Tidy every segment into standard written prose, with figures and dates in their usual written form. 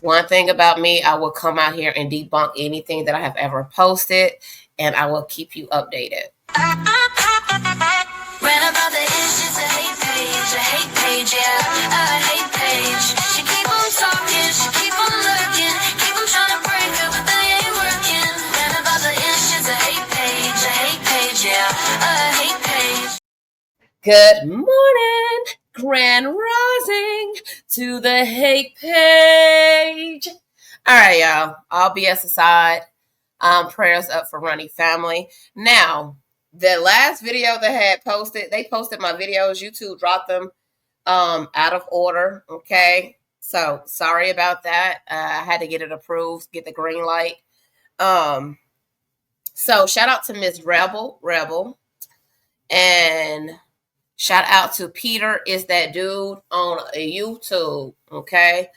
One thing about me, I will come out here and debunk anything that I have ever posted, and I will keep you updated. Rant about the ish, it's a hate page, yeah, a hate page. She keep on talking, she keep on lurking, keep on trying to break up, but they ain't working. Rant about the ish, it's a hate page, yeah, a hate page. Good morning, grand rising to the hate page. All right, y'all. All BS aside, prayers up for Ronnie family. Now, the last video they had posted, they posted my videos. YouTube dropped them out of order. Okay, so sorry about that. I had to get it approved, get the green light. So shout out to Miss Rebel, and shout out to Peter is that dude on YouTube. Okay.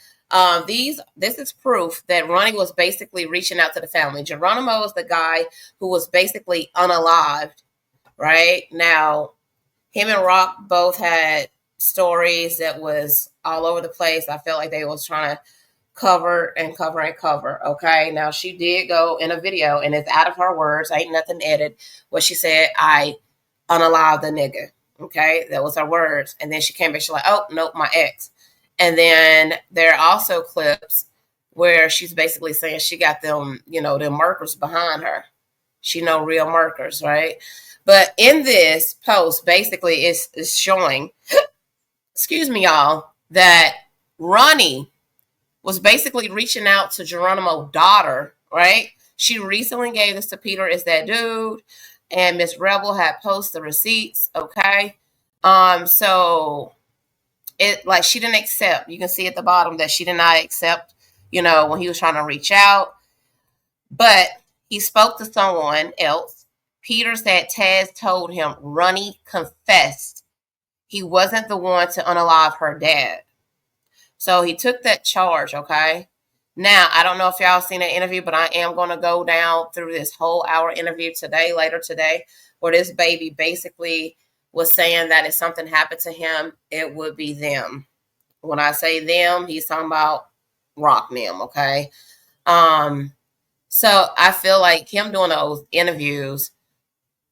This is proof that Ronnie was basically reaching out to the family. Geronimo is the guy who was basically unalived, right? Now, him and Rock both had stories that was all over the place. I felt like they was trying to cover and cover and cover. Okay. Now she did go in a video, and it's out of her words. Ain't nothing edited. What she said, I unalived the nigga. Okay. That was her words. And then she came back. She's like, oh, nope, my ex. And then there are also clips where she's basically saying she got them, them murkers behind her. She know real murkers, right? But in this post, basically, it's showing, excuse me, y'all, that Ronnie was basically reaching out to Geronimo's daughter, right? She recently gave this to Peter is that dude, and Miss Rebel had posted the receipts, okay? So it like she didn't accept. You can see at the bottom that she did not accept, when he was trying to reach out. But he spoke to someone else. Peter said Taz told him Ronnie confessed he wasn't the one to unalive her dad. So he took that charge, okay? Now, I don't know if y'all seen that interview, but I am going to go down through this whole hour interview later today, where this baby basically was saying that if something happened to him, it would be them. When I say them, he's talking about Rock them, okay? So I feel like him doing those interviews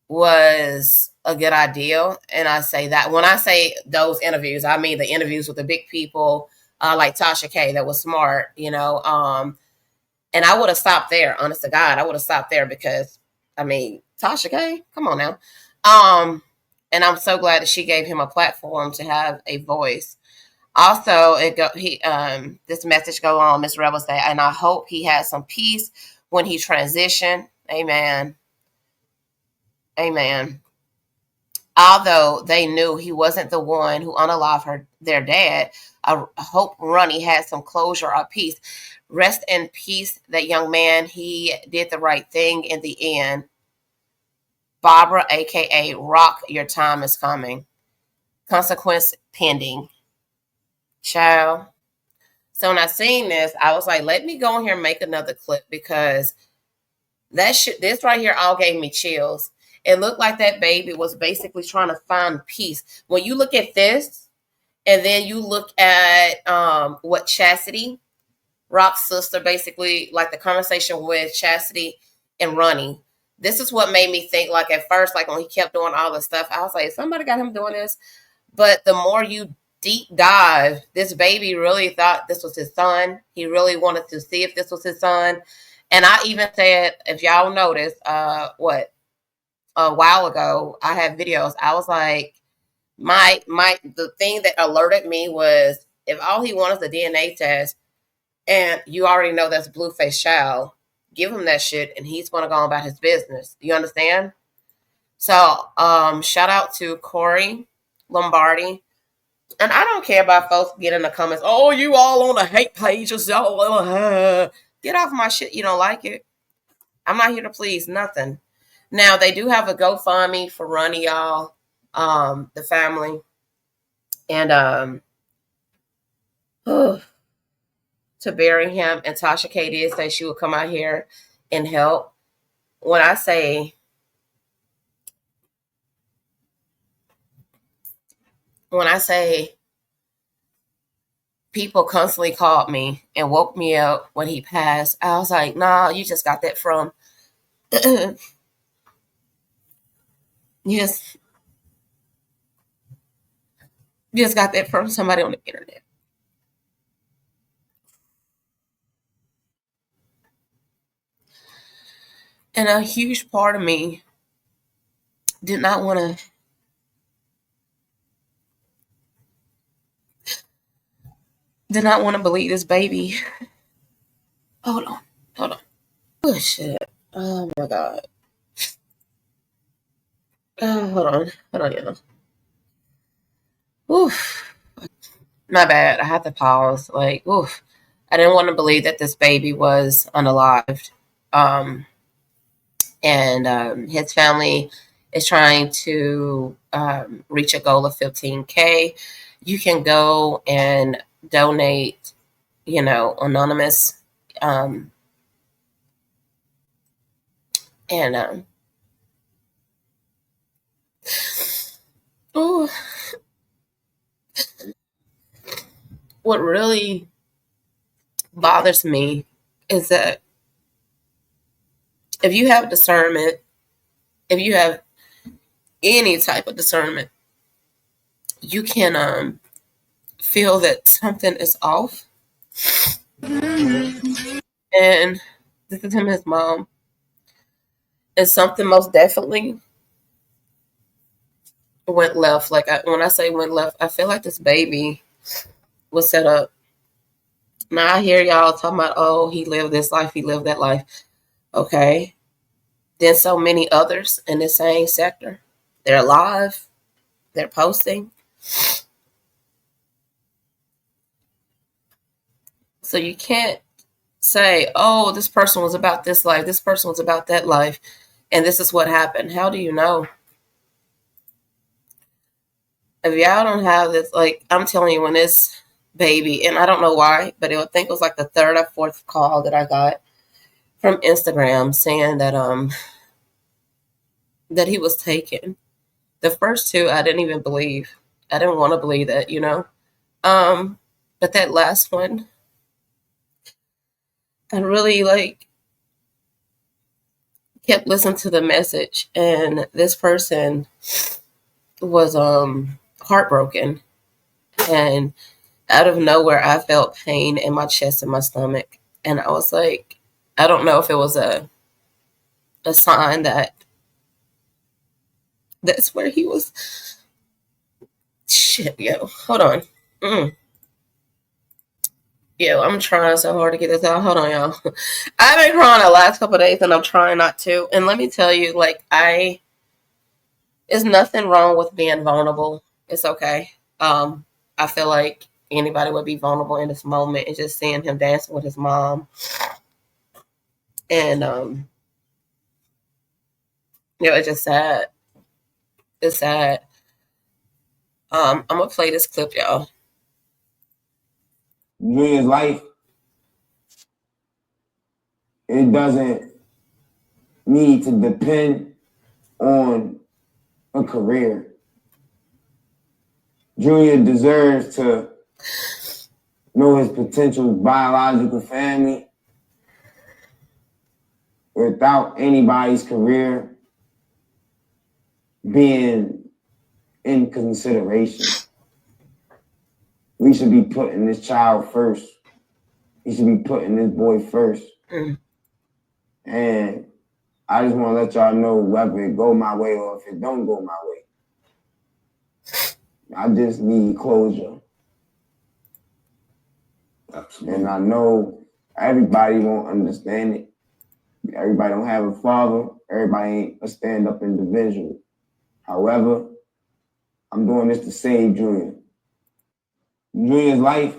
was a good idea. And I say that when I say those interviews, I mean the interviews with the big people, like Tasha K, that was smart, and I would have stopped there. Honest to God, I would have stopped there because, I mean, Tasha K, come on now. And I'm so glad that she gave him a platform to have a voice. Also, this message go on, Miss Rebel say, and I hope he has some peace when he transitioned. Amen. Amen. Although they knew he wasn't the one who unalived their dad, I hope Ronnie had some closure or peace. Rest in peace, that young man. He did the right thing in the end. Barbara, aka Rock, your time is coming. Consequence pending. Child. So when I seen this, I was like, let me go in here and make another clip, because this right here all gave me chills. It looked like that baby was basically trying to find peace. When you look at this, and then you look at what Chastity, Rock's sister, basically, like the conversation with Chastity and Ronnie, this is what made me think, like at first, like when he kept doing all this stuff, I was like, somebody got him doing this. But the more you deep dive, this baby really thought this was his son. He really wanted to see if this was his son. And I even said, if y'all noticed, a while ago, I had videos. I was like, the thing that alerted me was, if all he wanted is a DNA test, and you already know that's Blueface child, give him that shit, and he's gonna go about his business. You understand? So, shout out to Corey Lombardi. And I don't care about folks get in the comments, oh, you all on the hate pages, y'all. Get off my shit. You don't like it. I'm not here to please nothing. Now, they do have a GoFundMe for Ronnie, y'all, the family. And to bury him. And Tasha K did say she would come out here and help. When I say people constantly called me and woke me up when he passed. I was like, nah, you just got that from you just you just got that from somebody on the internet. And a huge part of me did not want to believe this baby. Hold on. Hold on. Oh shit. Oh my god. Hold on. Hold on, y'all. Oof. My bad. I had to pause. Like, oof. I didn't want to believe that this baby was unalived. Um, and his family is trying to reach a goal of 15K. You can go and donate, anonymous. Um, and oh, what really bothers me is that if you have discernment, if you have any type of discernment, you can feel that something is off. And this is him and his mom. And something most definitely went left. Like when I say went left, I feel like this baby was set up. Now I hear y'all talking about, oh, he lived this life, he lived that life. Okay. Then so many others in the same sector. They're alive. They're posting. So you can't say, oh, this person was about this life, this person was about that life, and this is what happened. How do you know? If y'all don't have this, like, I'm telling you, when this baby, and I don't know why, but I think it was like the third or fourth call that I got from Instagram saying that he was taken. The first two I didn't even believe. I didn't want to believe that. Um, but that last one, I really kept listening to the message, and this person was heartbroken, and out of nowhere I felt pain in my chest and my stomach, and I was like, I don't know if it was a sign that that's where he was. Shit, yo, hold on. Yo, I'm trying so hard to get this out. Hold on, y'all. I've been crying the last couple of days, and I'm trying not to. And let me tell you, there's nothing wrong with being vulnerable. It's okay. I feel like anybody would be vulnerable in this moment, and just seeing him dancing with his mom, and it's just sad. It's sad. I'm gonna play this clip, y'all. Junior's life, it doesn't need to depend on a career. Junior deserves to know his potential biological family without anybody's career being in consideration. We should be putting this child first. We should be putting this boy first. And I just want to let y'all know whether it go my way or if it don't go my way. I just need closure. Absolutely. And I know everybody won't understand it. Everybody don't have a father. Everybody ain't a stand-up individual. However, I'm doing this to save Junior. Junior's life,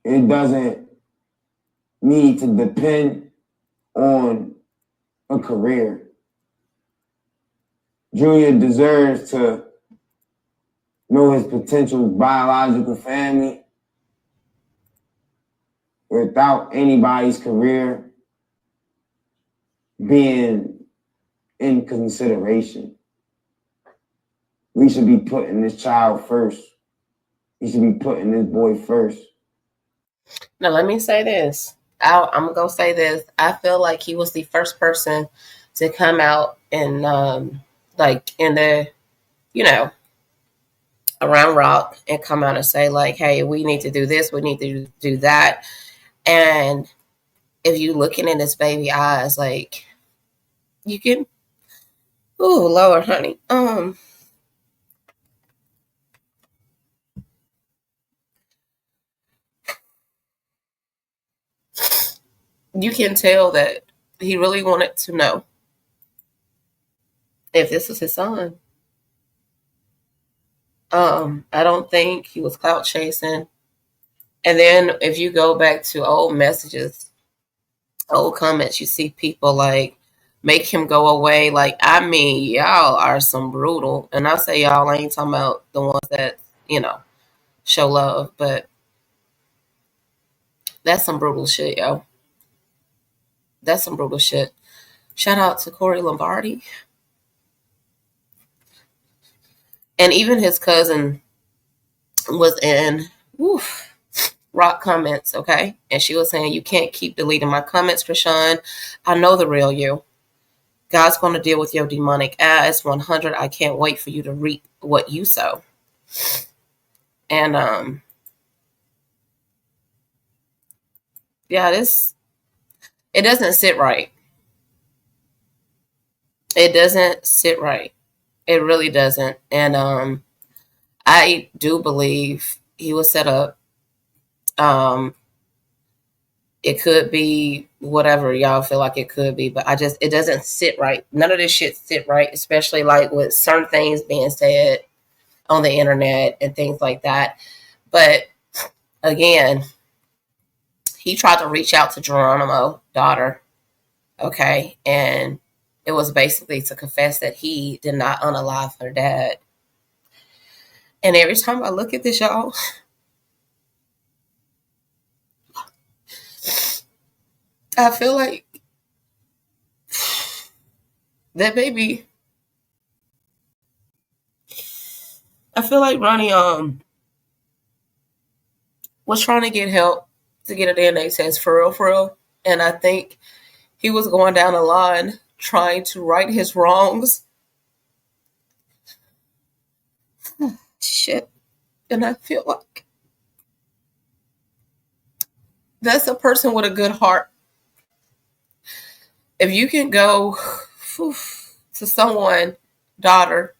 it doesn't need to depend on a career. Junior deserves to know his potential biological family without anybody's career being in consideration. We should be putting this child first. He should be putting this boy first. Now, let me say this. I'm going to say this. I feel like he was the first person to come out and, like, in the, you know, around Rock and come out and say, like, hey, we need to do this. We need to do that. And if you looking in this baby eyes, like, you can, ooh, Lord, honey. You can tell that he really wanted to know if this was his son. I don't think he was clout chasing. And then if you go back to old messages, old comments, you see people like make him go away. Like, I mean, y'all are some brutal. And I say y'all, I ain't talking about the ones that, show love, but that's some brutal shit, yo. That's some brutal shit. Shout out to Corey Lombardi. And even his cousin was in Rock comments, okay? And she was saying, you can't keep deleting my comments, Rashawn. I know the real you. God's going to deal with your demonic ass 100. I can't wait for you to reap what you sow. And yeah, it doesn't sit right. It doesn't sit right. It really doesn't. And I do believe he was set up. It could be whatever y'all feel like it could be, but it doesn't sit right. None of this shit sit right, especially like with certain things being said on the internet and things like that. But again, he tried to reach out to Geronimo, daughter, okay, and it was basically to confess that he did not unalive her dad. And every time I look at this, y'all, I feel like that baby. I feel like Ronnie was trying to get help to get a DNA test for real, and I think he was going down the line trying to right his wrongs. Shit, and I feel like that's a person with a good heart. If you can go to someone, daughter,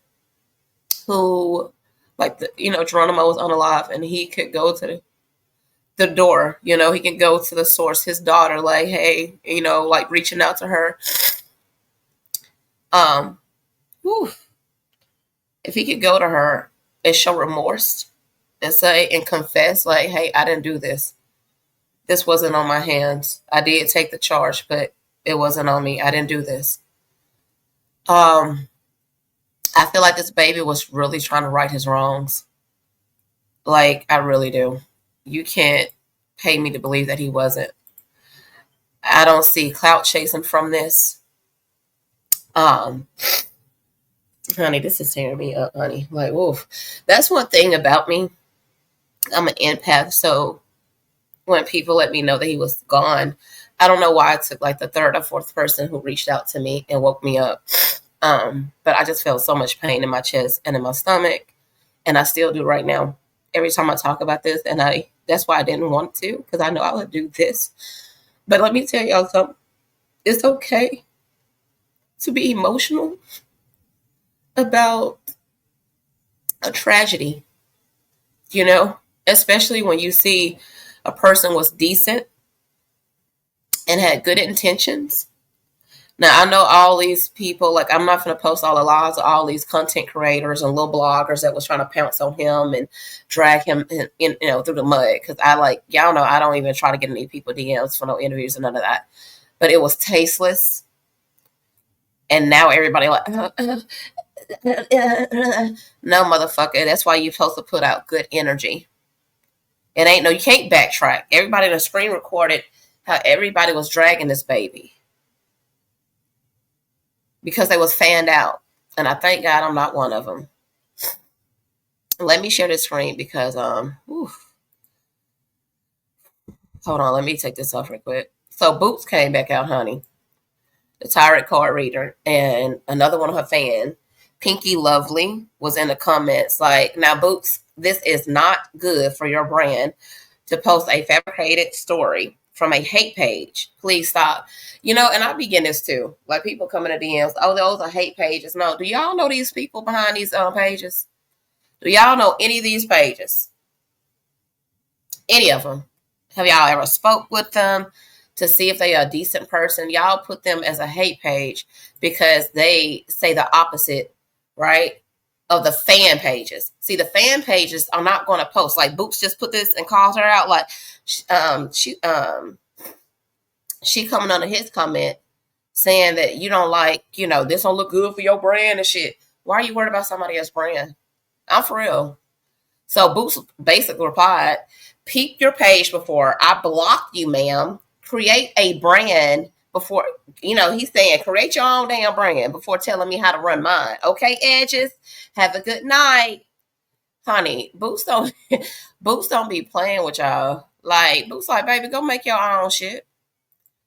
who, like, Geronimo was unalive, and he could go to the door, he can go to the source, his daughter, like, hey, like reaching out to her. Whew, if he could go to her and show remorse and say and confess, like, hey, I didn't do this. This wasn't on my hands. I did take the charge, but it wasn't on me. I didn't do this. I feel like this baby was really trying to right his wrongs. Like, I really do. You can't pay me to believe that he wasn't. I don't see clout chasing from this. Honey, this is tearing me up, honey. Like, oof. That's one thing about me. I'm an empath, so when people let me know that he was gone, I don't know why I took like the third or fourth person who reached out to me and woke me up. But I just felt so much pain in my chest and in my stomach, and I still do right now. Every time I talk about this, and that's why I didn't want to, because I know I would do this. But let me tell y'all something. It's okay to be emotional about a tragedy, especially when you see a person was decent and had good intentions. Now, I know all these people, like, I'm not going to post all the lies of all these content creators and little bloggers that was trying to pounce on him and drag him through the mud. Because y'all know I don't even try to get any people DMs for no interviews and none of that. But it was tasteless. And now everybody like, no, motherfucker. That's why you're supposed to put out good energy. You can't backtrack. Everybody in the screen recorded how everybody was dragging this baby because they was fanned out. And I thank God I'm not one of them. Let me share this screen because hold on, let me take this off real quick. So Boots came back out, honey, the tarot card reader, and another one of her fans, Pinky Lovely, was in the comments like, now Boots, this is not good for your brand to post a fabricated story from a hate page. Please stop. You know, and I be getting this too. Like people coming to DMs, oh, those are hate pages. No, do y'all know these people behind these pages? Do y'all know any of these pages? Any of them? Have y'all ever spoke with them to see if they are a decent person? Y'all put them as a hate page because they say the opposite, right? Of the fan pages. See, the fan pages are not going to post. Like Boots just put this and called her out. Like she coming under his comment saying that you don't like, you know, this don't look good for your brand and shit. Why are you worried about somebody else's brand? I'm for real. So Boots basically replied, peep your page before I block you, ma'am. Create a brand before, you know, he's saying create your own damn brand before telling me how to run mine. Okay, edges, have a good night. Honey, Boots don't Boots don't be playing with y'all. Like Boots like, baby, go make your own shit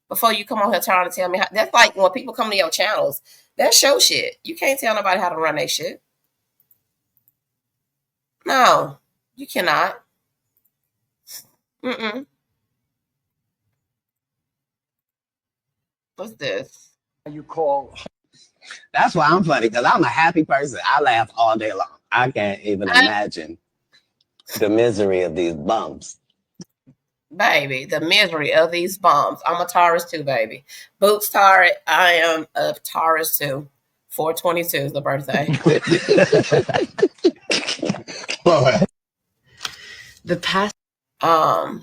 before you come on here trying to tell me how. That's like when people come to your channels. That's show shit. You can't tell nobody how to run their shit. No, you cannot. Mm-mm. What's this? You call. That's why I'm funny, because I'm a happy person. I laugh all day long. I can't even imagine the misery of these bums. Baby, the misery of these bums. I'm a Taurus too, baby. Boots Taurus. I am a Taurus too. 422 is the birthday. The past to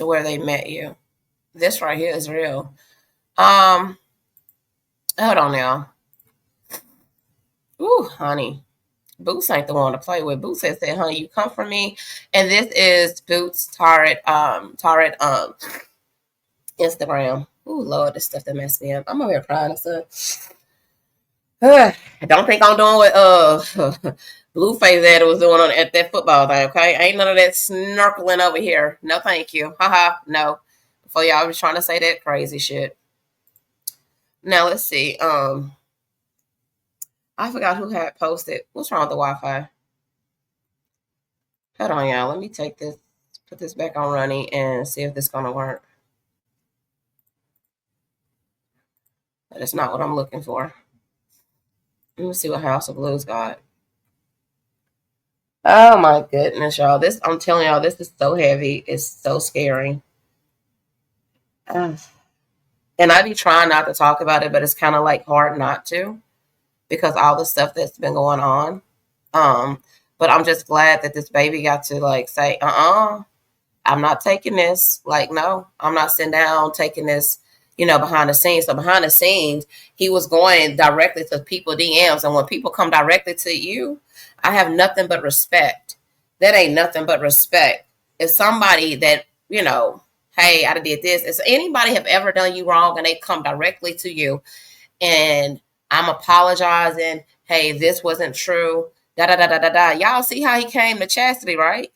where they met you. This right here is real. Hold on now. Ooh, honey. Boots ain't the one to play with. Boots said, honey, you come for me. And this is Boots Tarot Instagram. Ooh, Lord, this stuff that messed me up. I'm over here crying and stuff. Don't think I'm doing what Blueface that was doing at that football thing, okay? Ain't none of that snorkeling over here. No, thank you. Haha, no. Before y'all was trying to say that crazy shit. Now let's see. I forgot who had posted. What's wrong with the Wi-Fi? Hold on, y'all. Let me take this, put this back on Ronnie and see if this is gonna work. But it's not what I'm looking for. Let me see what House of Blues got. Oh my goodness, y'all. This, I'm telling y'all, this is so heavy. It's so scary. And I be trying not to talk about it, but it's kind of like hard not to because all the stuff that's been going on. But I'm just glad that this baby got to like say, I'm not taking this. Like, no, I'm not sitting down taking this, you know, behind the scenes. So behind the scenes, he was going directly to people DMs. And when people come directly to you, I have nothing but respect. That ain't nothing but respect. If somebody that, you know, hey, I did this. If anybody have ever done you wrong and they come directly to you and I'm apologizing, hey, this wasn't true, da da da da da da. Y'all see how he came to Chastity, right?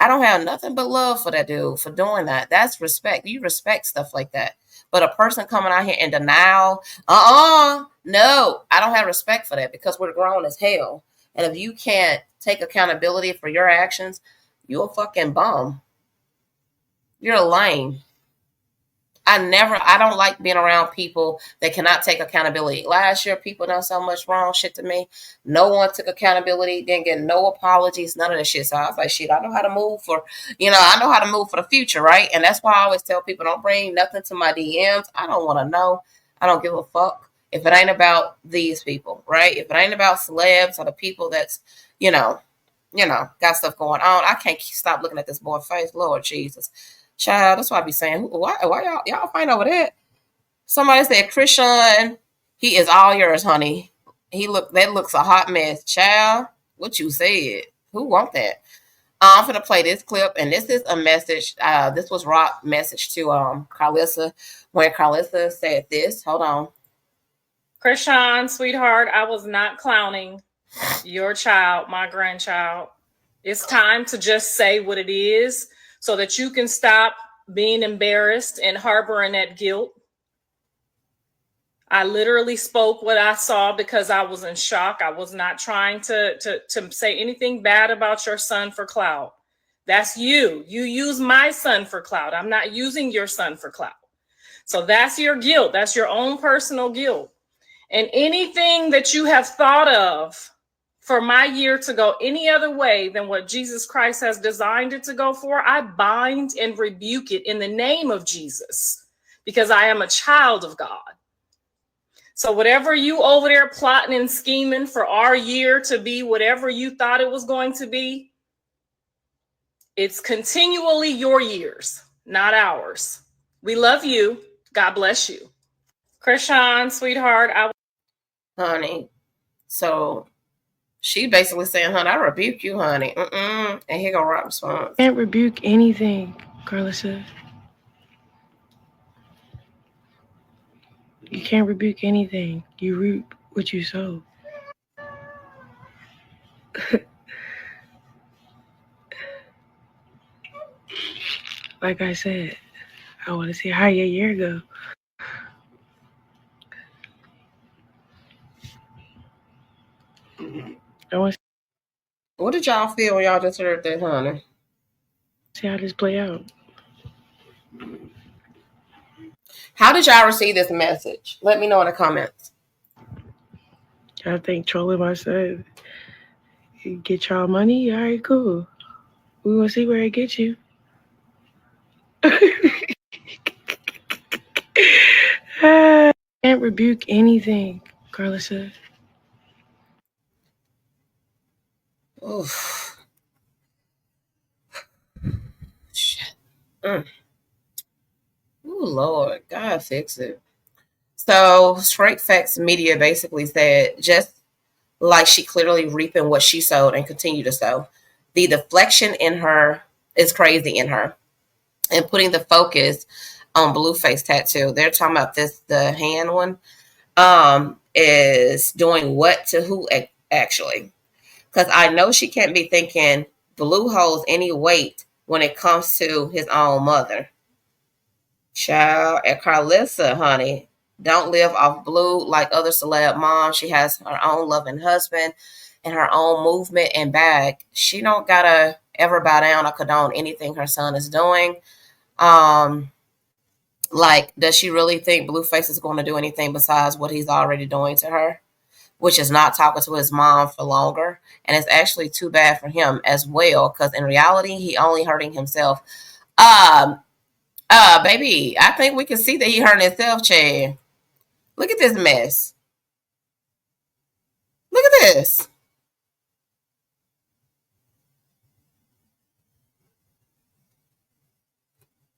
I don't have nothing but love for that dude for doing that. That's respect. You respect stuff like that. But a person coming out here in denial, no, I don't have respect for that because we're grown as hell. And if you can't take accountability for your actions, you're a fucking bum. You're a lame. I don't like being around people that cannot take accountability. Last year, people done so much wrong shit to me. No one took accountability, didn't get no apologies, none of that shit. So I was like, shit, I know how to move for, I know how to move for the future, right? And that's why I always tell people, don't bring nothing to my DMs. I don't want to know. I don't give a fuck if it ain't about these people, right? If it ain't about celebs or the people that's, got stuff going on. I can't stop looking at this boy's face. Lord Jesus. Child, that's why I be saying, why y'all fight over that? Somebody said, Christian, he is all yours, honey. That looks a hot mess. Child, what you said. Who want that? I'm gonna play this clip, and this is a message. This was Rock message to Carlissa, when Carlissa said this. Hold on. Christian, sweetheart, I was not clowning. Your child, my grandchild. It's time to just say what it is so that you can stop being embarrassed and harboring that guilt. I literally spoke what I saw because I was in shock. I was not trying to say anything bad about your son for clout. That's you. You use my son for clout. I'm not using your son for clout. So that's your guilt. That's your own personal guilt. And anything that you have thought of for my year to go any other way than what Jesus Christ has designed it to go for, I bind and rebuke it in the name of Jesus, because I am a child of God. So whatever you over there plotting and scheming for our year to be whatever you thought it was going to be, it's continually your years, not ours. We love you. God bless you. Krishan, sweetheart, Honey. So she basically saying, honey, I rebuke you, honey. And here go Rob response. Can't rebuke anything, Carlissa. You can't rebuke anything. You reap what you sow. Like I said, I want to see how your year go. What did y'all feel when y'all just heard that, honey? See how this play out. How did y'all receive this message? Let me know in the comments. I think trolling my son. You get y'all money? All right, cool. We gonna see where it gets you. Can't rebuke anything, Carlissa. Oof. Shit. Ooh, Lord. God fix it. So, Straight Facts Media basically said, just like she clearly reaping what she sowed and continue to sow, the deflection in her is crazy in her. And putting the focus on Blueface tattoo. They're talking about this, the hand one, is doing what to who actually? Because I know she can't be thinking Blue holds any weight when it comes to his own mother. Child, and Carlissa, honey, don't live off Blue like other celeb moms. She has her own loving husband and her own movement and bag. She don't gotta ever bow down or condone anything her son is doing. Like, does she really think Blueface is going to do anything besides what he's already doing to her? Which is not talking to his mom for longer. And it's actually too bad for him as well, because in reality, he only hurting himself. Baby, I think we can see that he hurting himself, Chad. Look at this mess. Look at this.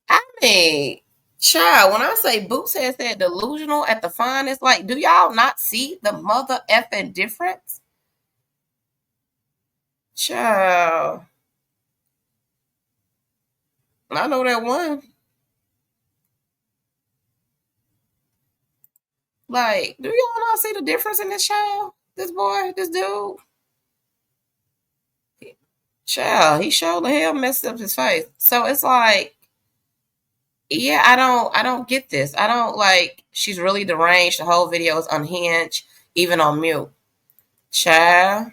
I mean, child, when I say Boots has said delusional at the finest, like, do y'all not see the mother effing difference? Child. I know that one. Like, do y'all not see the difference in this child? This boy, this dude? Child, he showed the hell messed up his face. So it's like, yeah, I don't get this. I don't like, she's really deranged. The whole video is unhinged, even on mute. Child.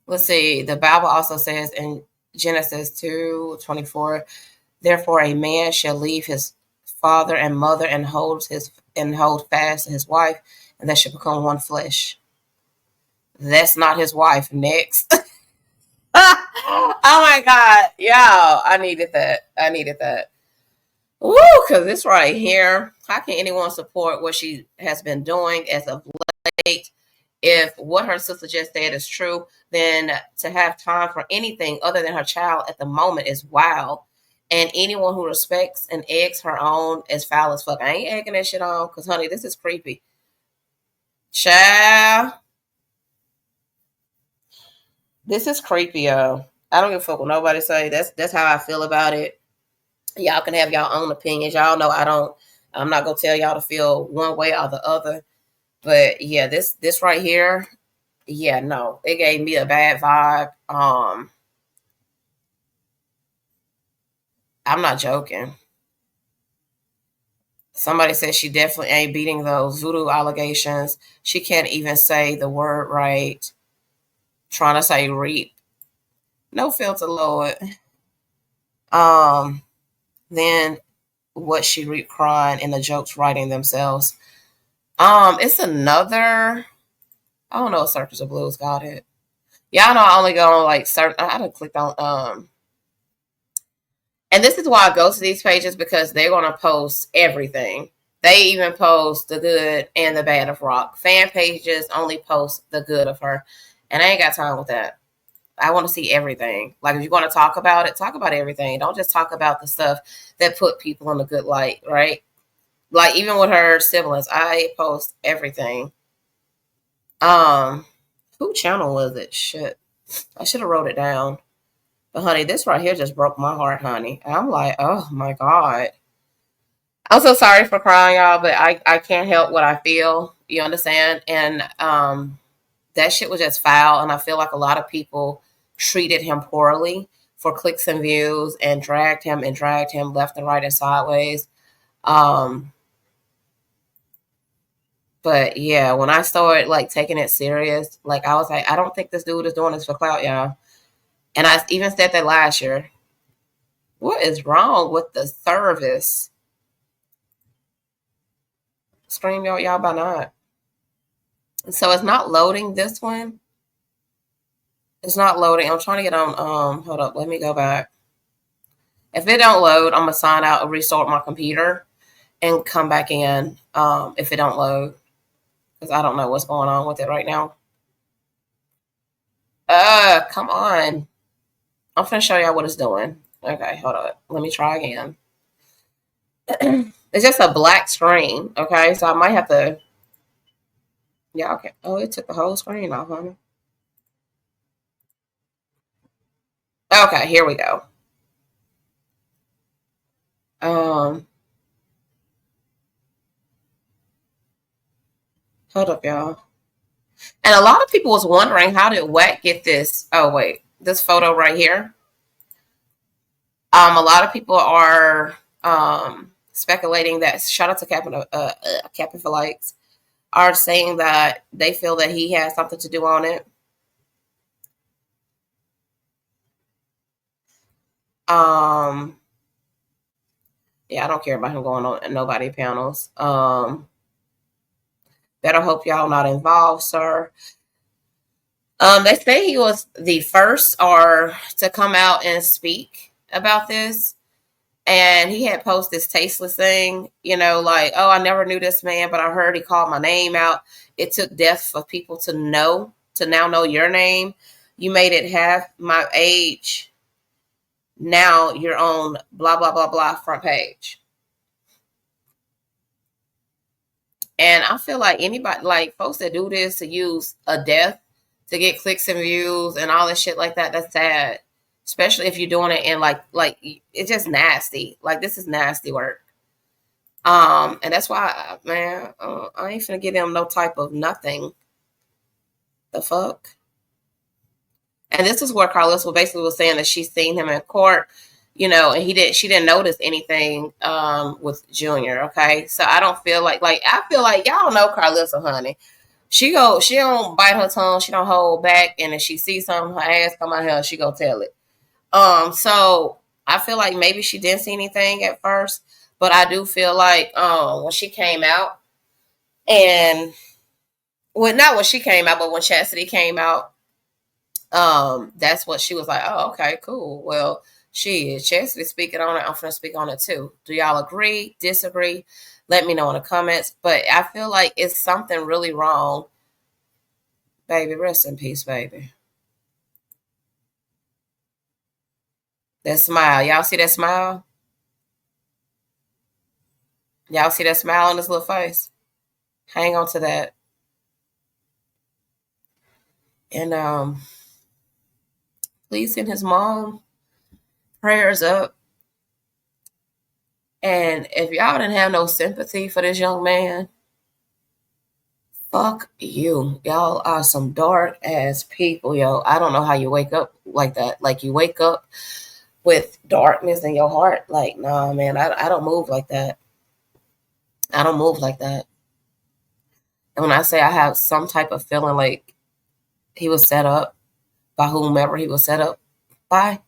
Let's see. The Bible also says in Genesis 2:24, therefore a man shall leave his father and mother and hold fast to his wife, and they shall become one flesh. That's not his wife. Next. Oh my God. Y'all, I needed that. Woo, because this right here, how can anyone support what she has been doing as of late? If what her sister just said is true, then to have time for anything other than her child at the moment is wild. And anyone who respects and eggs her on is foul as fuck. I ain't egging that shit on because, honey, this is creepy. Child. This is creepy, yo. I don't give a fuck what nobody say. That's how I feel about it. Y'all can have y'all own opinions. Y'all know I'm not gonna tell y'all to feel one way or the other. But yeah, this right here, yeah, no, it gave me a bad vibe. I'm not joking. Somebody said she definitely ain't beating those voodoo allegations. She can't even say the word right. Trying to say reap. No filter, Lord. Um, then what she reap crying and the jokes writing themselves. It's another. I don't know if Circus of Blues got it. Y'all know I only go on like certain. I done clicked on and this is why I go to these pages because they're gonna post everything. They even post the good and the bad of Rock. Fan pages only post the good of her, and I ain't got time with that. I want to see everything. Like if you're going to talk about it, talk about everything. Don't just talk about the stuff that put people in a good light, right? Like even with her siblings, I post everything. Who channel was it? Shit, I should have wrote it down. But honey, this right here just broke my heart, honey. I'm like, oh my god. I'm so sorry for crying, y'all, but I can't help what I feel. You understand? And that shit was just foul, and I feel like a lot of people treated him poorly for clicks and views and dragged him left and right and sideways. Um, but yeah, when I started like taking it serious, like I was like, I don't think this dude is doing this for clout, y'all. And I even said that last year. What is wrong with the service? Scream y'all by not. So it's not loading this one. It's not loading. I'm trying to get on hold up, let me go back. If it don't load, I'm gonna sign out and restart my computer and come back in if it don't load. Because I don't know what's going on with it right now. Come on. I'm gonna show y'all what it's doing. Okay, hold on. Let me try again. It's just a black screen, okay? So I might have to. Yeah, okay. Oh, it took the whole screen off, honey. Okay, here we go. Hold up, y'all. And a lot of people was wondering how did Wack get this? Oh wait, this photo right here. A lot of people are speculating that shout out to Captain for Likes are saying that they feel that he has something to do on it. Yeah, I don't care about him going on nobody panels. Better hope y'all not involved, sir. They say he was the first or to come out and speak about this. And he had posted this tasteless thing, like, oh, I never knew this man, but I heard he called my name out. It took death for people to now know your name. You made it half my age. Now you're on blah, blah, blah, blah front page. And I feel like anybody, like folks that do this to use a death to get clicks and views and all this shit like that, that's sad. Especially if you're doing it in like it's just nasty. Like this is nasty work. And that's why, man, I ain't finna give him no type of nothing. The fuck? And this is where Carlos basically was saying that she's seen him in court, and she didn't notice anything with Junior. Okay, so I don't feel like I feel like y'all know Carlissa, honey. She don't bite her tongue, she don't hold back, and if she sees something, her ass come out here, she go tell it. So I feel like maybe she didn't see anything at first, but I do feel like when she came out, and well, not when she came out, but when Chastity came out, that's what she was like, oh, okay, cool. Well, she is Chastity speaking on it. I'm gonna speak on it too. Do y'all agree? Disagree? Let me know in the comments. But I feel like it's something really wrong. Baby, rest in peace, baby. That smile. Y'all see that smile? Y'all see that smile on his little face? Hang on to that. And please send his mom prayers up. And if y'all didn't have no sympathy for this young man, Fuck you. Y'all are some dark ass people, yo. I don't know how you wake up like that. Like, you wake up with darkness in your heart. Like, nah, man, I don't move like that. I don't move like that. And when I say I have some type of feeling like he was set up by whomever he was set up by,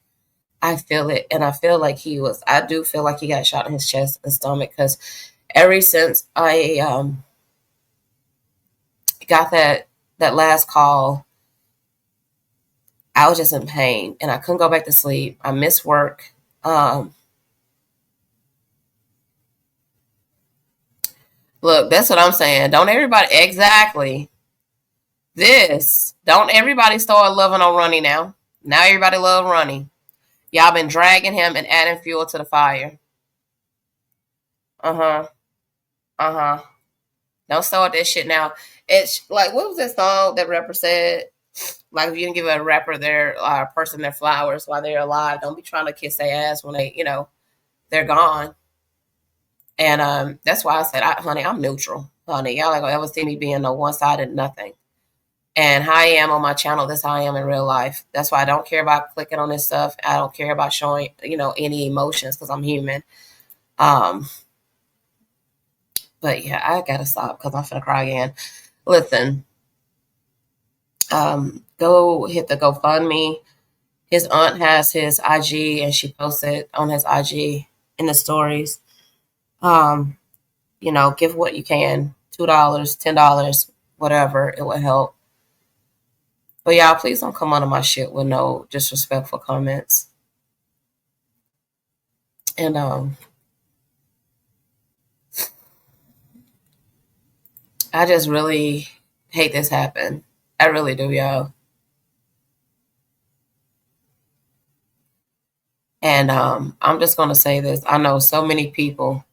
I feel it. And I feel like I do feel like he got shot in his chest and stomach, because ever since I got that last call, I was just in pain and I couldn't go back to sleep. I missed work. Look, that's what I'm saying. Don't everybody don't everybody start loving on Ronnie now. Now everybody love Ronnie. Y'all been dragging him and adding fuel to the fire. Uh-huh. Uh-huh. Don't start that shit now. It's like, what was that song that rapper said? Like, if you didn't give a rapper a person their flowers while they're alive, don't be trying to kiss their ass when they're gone. And that's why I said, honey, I'm neutral. Honey, y'all ain't gonna ever see me being no one-sided nothing. And how I am on my channel, that's how I am in real life. That's why I don't care about clicking on this stuff. I don't care about showing, any emotions, because I'm human. But yeah, I gotta stop because I'm finna cry again. Listen, go hit the GoFundMe. His aunt has his IG and she posted on his IG in the stories. Give what you can. $2, $10, whatever, it would help. But y'all, please don't come under my shit with no disrespectful comments. And I just really hate this happen. I really do, y'all. And I'm just gonna say this. I know so many people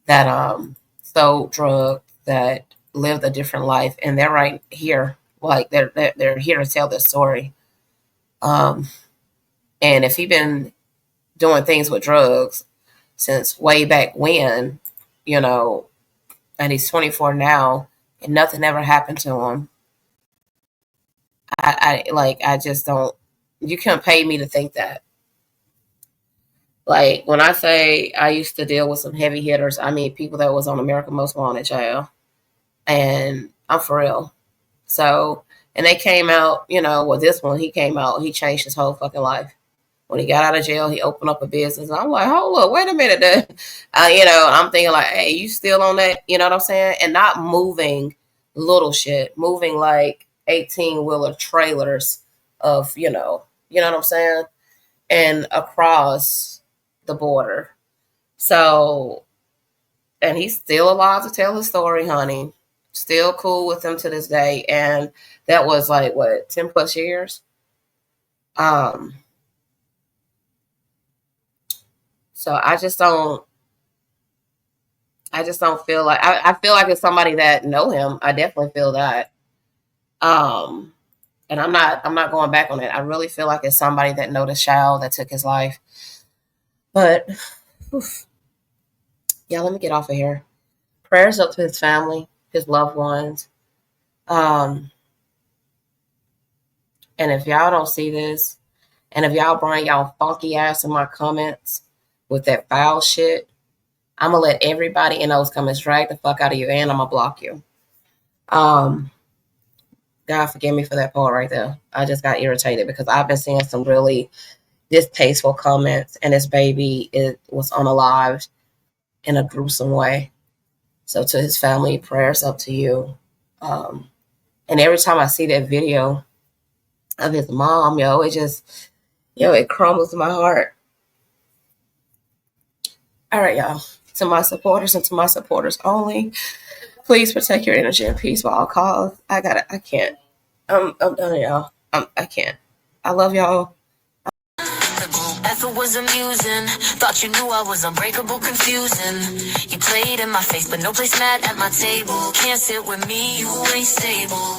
that sold drugs, that lived a different life, and they're right here. Like, they're here to tell their story. And if he been doing things with drugs since way back when, and he's 24 now, and nothing ever happened to him, I just don't. You can't pay me to think that. Like, when I say I used to deal with some heavy hitters, I mean people that was on America's Most Wanted, child. And I'm for real. So, and they came out, this one, he came out, he changed his whole fucking life. When he got out of jail, he opened up a business. And I'm like, hold up, wait a minute. I'm thinking like, hey, you still on that? You know what I'm saying? And not moving little shit, moving like 18-wheeler trailers of, you know what I'm saying? And across the border. So, and he's still alive to tell his story, honey. Still cool with him to this day. And that was like, what, 10 plus years? So I just don't feel like, I feel like it's somebody that know him. I definitely feel that. And I'm not going back on it. I really feel like it's somebody that know the child that took his life. But yeah, let me get off of here. Prayers up to his family, his loved ones. And if y'all don't see this, and if y'all bring y'all funky ass in my comments with that foul shit, I'm gonna let everybody in those comments drag the fuck out of you, and I'm gonna block you. God forgive me for that part right there. I just got irritated because I've been seeing some really distasteful comments, and this baby was unalived in a gruesome way. So to his family, prayers up to you. And every time I see that video of his mom, it crumbles my heart. All right, y'all. To my supporters and to my supporters only, please protect your energy and peace by all costs. I can't. I'm done, y'all. I can't. I love y'all. Effort was amusing. Thought you knew I was unbreakable, confusing. You played in my face, but no place mad at my table. Can't sit with me, you ain't stable.